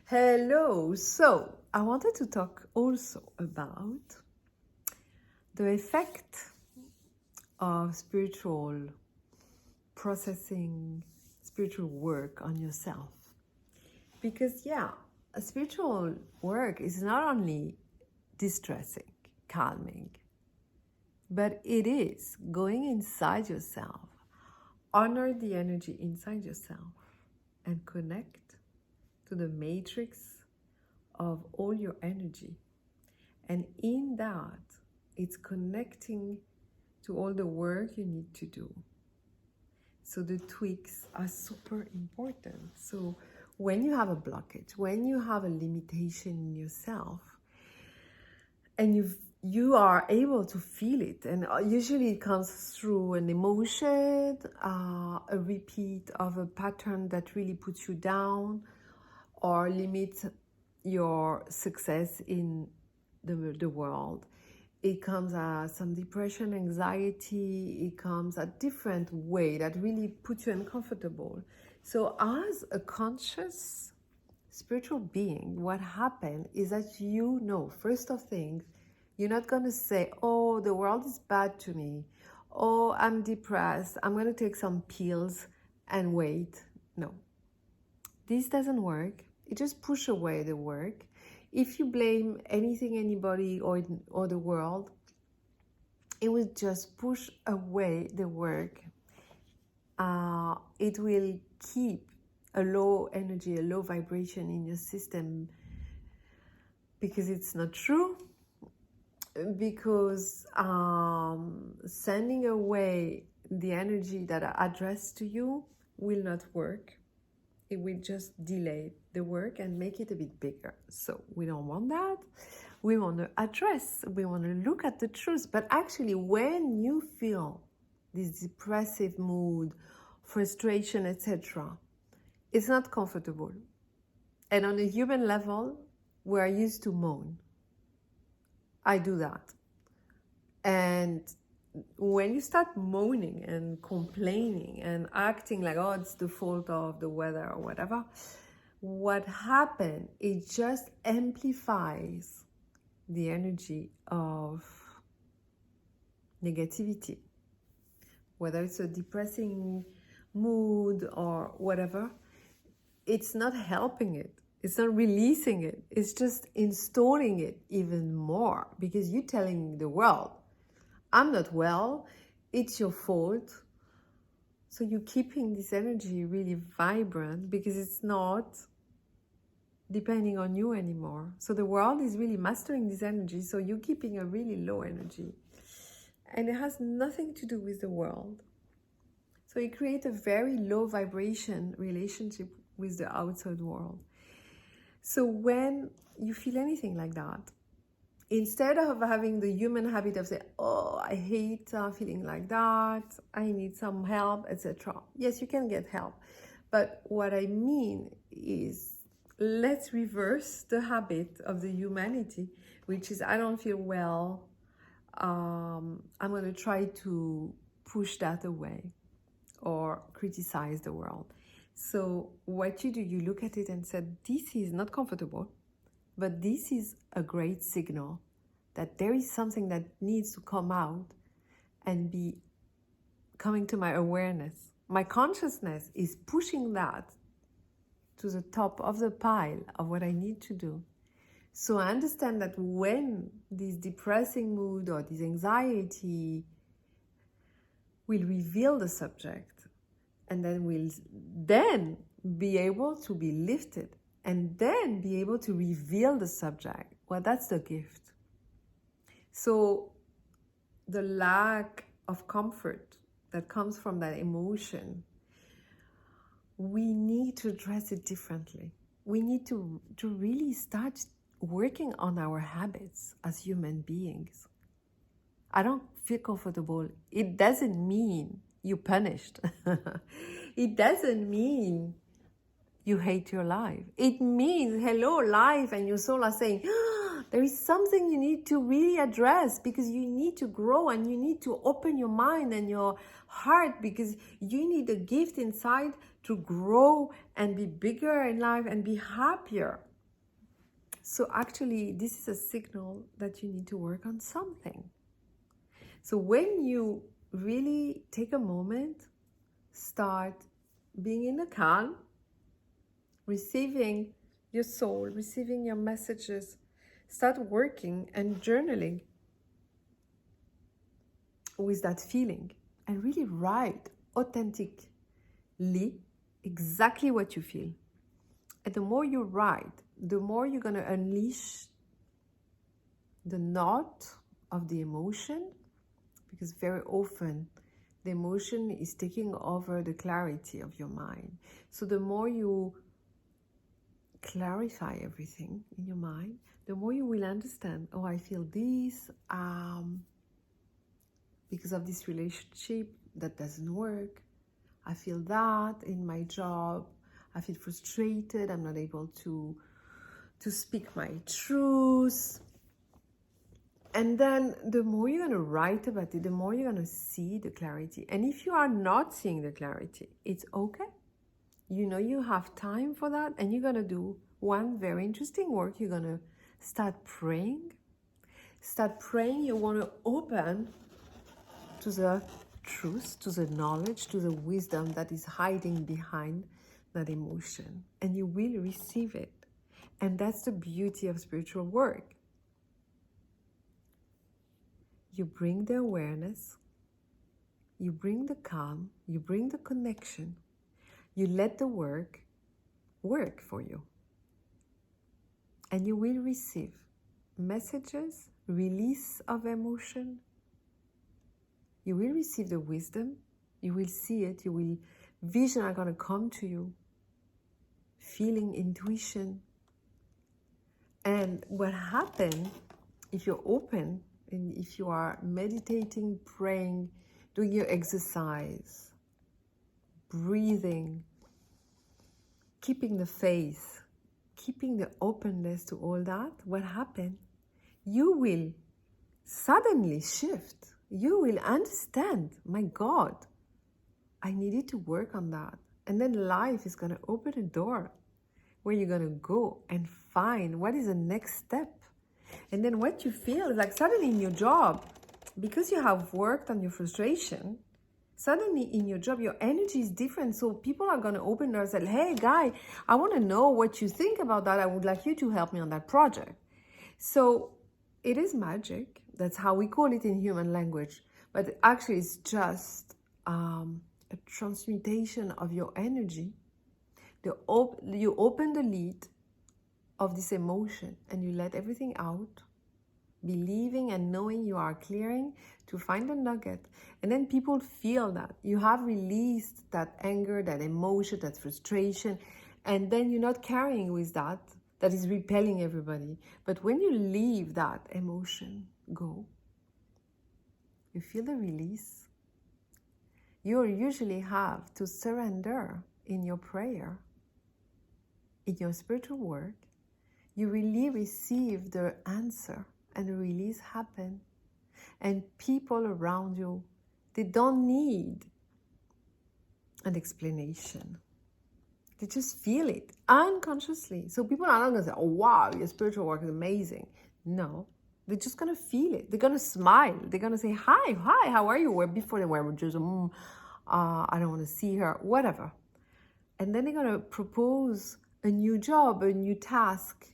Hello. So, I wanted to talk also about the effect of spiritual processing, spiritual work on yourself. Because, a spiritual work is not only distressing, calming, but it is going inside yourself, honor the energy inside yourself, and connect to the matrix of all your energy. And in that, it's connecting to all the work you need to do. So the tweaks are super important. So when you have a blockage, when you have a limitation in yourself, and you are able to feel it, and usually it comes through an emotion, a repeat of a pattern that really puts you down or limits your success in the world. It comes as some depression, anxiety. It comes a different way that really puts you uncomfortable. So as a conscious spiritual being, what happened is that first of things, you're not going to say, oh, the world is bad to me. Oh, I'm depressed. I'm going to take some pills and wait. No. This doesn't work. It just pushes away the work. If you blame anything, anybody, or the world, it will just push away the work. It will keep a low energy, a low vibration in your system because it's not true. Because sending away the energy that are addressed to you will not work. It will just delay the work and make it a bit bigger. So we don't want that. We want to address, we want to look at the truth. But actually, when you feel this depressive mood, frustration, etc., it's not comfortable. And on a human level, we are used to moan. I do that. And when you start moaning and complaining and acting like, oh, it's the fault of the weather or whatever, what happens, it just amplifies the energy of negativity. Whether it's a depressing mood or whatever, it's not helping it. It's not releasing it. It's just installing it even more because you're telling the world, I'm not well, it's your fault. So you're keeping this energy really vibrant because it's not depending on you anymore. So the world is really mastering this energy, so you're keeping a really low energy. And it has nothing to do with the world. So it creates a very low vibration relationship with the outside world. So when you feel anything like that, instead of having the human habit of saying, oh, I hate feeling like that, I need some help, etc. Yes, you can get help. But what I mean is, let's reverse the habit of the humanity, which is, I don't feel well. I'm going to try to push that away or criticize the world. So what you do, you look at it and say, this is not comfortable, but this is a great signal that there is something that needs to come out and be coming to my awareness. My consciousness is pushing that to the top of the pile of what I need to do. So I understand that when this depressing mood or this anxiety will reveal the subject, and then will then be able to be lifted and then be able to reveal the subject. Well, that's the gift. So the lack of comfort that comes from that emotion, we need to address it differently. We need to really start working on our habits as human beings. I don't feel comfortable. It doesn't mean you're punished. It doesn't mean you hate your life. It means, hello, life and your soul are saying, there is something you need to really address because you need to grow and you need to open your mind and your heart because you need a gift inside to grow and be bigger in life and be happier. So actually, this is a signal that you need to work on something. So when you really take a moment, start being in the calm, receiving your soul, receiving your messages, start working and journaling with that feeling and really write authentically exactly what you feel. And the more you write, the more you're going to unleash the knot of the emotion, because very often the emotion is taking over the clarity of your mind. So the more you clarify everything in your mind, the more you will understand, oh, I feel this because of this relationship that doesn't work. I feel that in my job. I feel frustrated. I'm not able to speak my truth. And then the more you're going to write about it, the more you're going to see the clarity. And if you are not seeing the clarity, it's okay. You know you have time for that, and you're going to do one very interesting work. You're going to start praying. Start praying. You want to open to the truth, to the knowledge, to the wisdom that is hiding behind that emotion. And you will receive it. And that's the beauty of spiritual work. You bring the awareness, you bring the calm, you bring the connection, you let the work for you. And you will receive messages, release of emotion. You will receive the wisdom, you will see it, vision are going to come to you, feeling, intuition. And what happens if you're open, and if you are meditating, praying, doing your exercise, breathing, keeping the faith, keeping the openness to all that, what happens? You will suddenly shift. You will understand, my God, I needed to work on that. And then life is going to open a door where you're going to go and find what is the next step. And then what you feel is like suddenly in your job, because you have worked on your frustration, suddenly in your job, your energy is different. So people are going to open doors and say, hey, guy, I want to know what you think about that. I would like you to help me on that project. So it is magic. That's how we call it in human language. But actually, it's just a transmutation of your energy. You open the lid of this emotion and you let everything out, believing and knowing you are clearing to find a nugget. And then people feel that you have released that anger, that emotion, that frustration, and then you're not carrying with that is repelling everybody. But when you leave that emotion go, you feel the release. You usually have to surrender in your prayer, in your spiritual work. You really receive the answer and the release happen. And people around you, they don't need an explanation. They just feel it unconsciously. So people are not going to say, oh, wow, your spiritual work is amazing. No, they're just going to feel it. They're going to smile. They're going to say, hi, how are you? Where before they were just, I don't want to see her, whatever. And then they're going to propose a new job, a new task.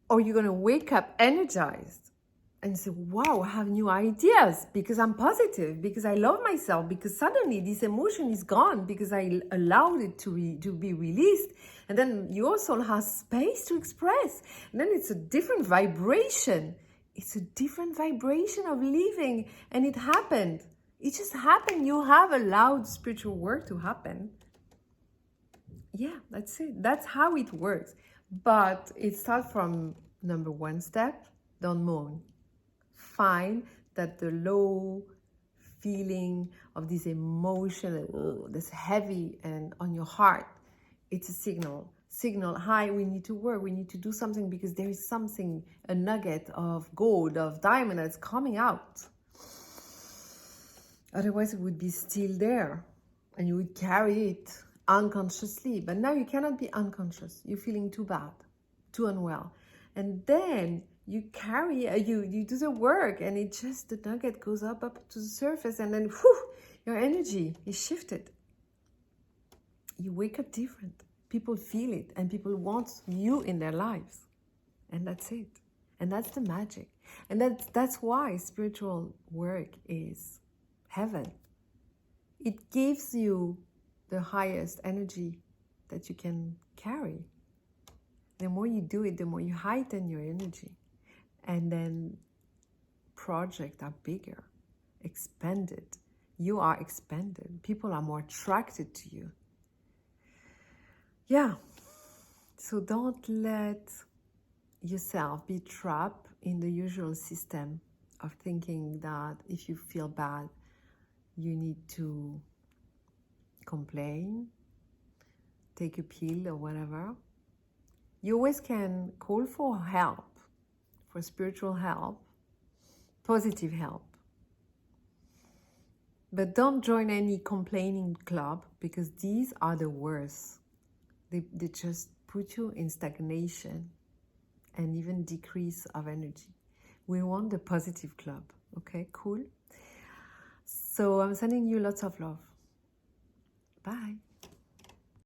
Or you're going to wake up energized and say, wow, I have new ideas because I'm positive, because I love myself, because suddenly this emotion is gone, because I allowed it to be released. And then your soul has space to express. And then it's a different vibration. It's a different vibration of living. And it happened. It just happened. You have allowed spiritual work to happen. Yeah, that's it. That's how it works. But it starts from number one step, don't moan. Find that the low feeling of this emotion, this heavy and on your heart, it's a signal. Hi, we need to work, we need to do something because there is something, a nugget of gold, of diamond that's coming out. Otherwise it would be still there and you would carry it unconsciously. But now you cannot be unconscious. You're feeling too bad. too unwell. And then you carry, you do the work, and it just, the nugget goes up to the surface, and then whew, your energy is shifted. You wake up different. People feel it, and people want you in their lives. And that's it. And that's the magic. And that's why spiritual work is heaven. It gives you the highest energy that you can carry. The more you do it, the more you heighten your energy. And then projects are bigger, expanded. You are expanded. People are more attracted to you. Yeah. So don't let yourself be trapped in the usual system of thinking that if you feel bad, you need to complain, take a pill or whatever. You always can call for help, for spiritual help, positive help. But don't join any complaining club, because these are the worst. They just put you in stagnation and even decrease of energy. We want the positive club. Okay, cool. So I'm sending you lots of love. Bye.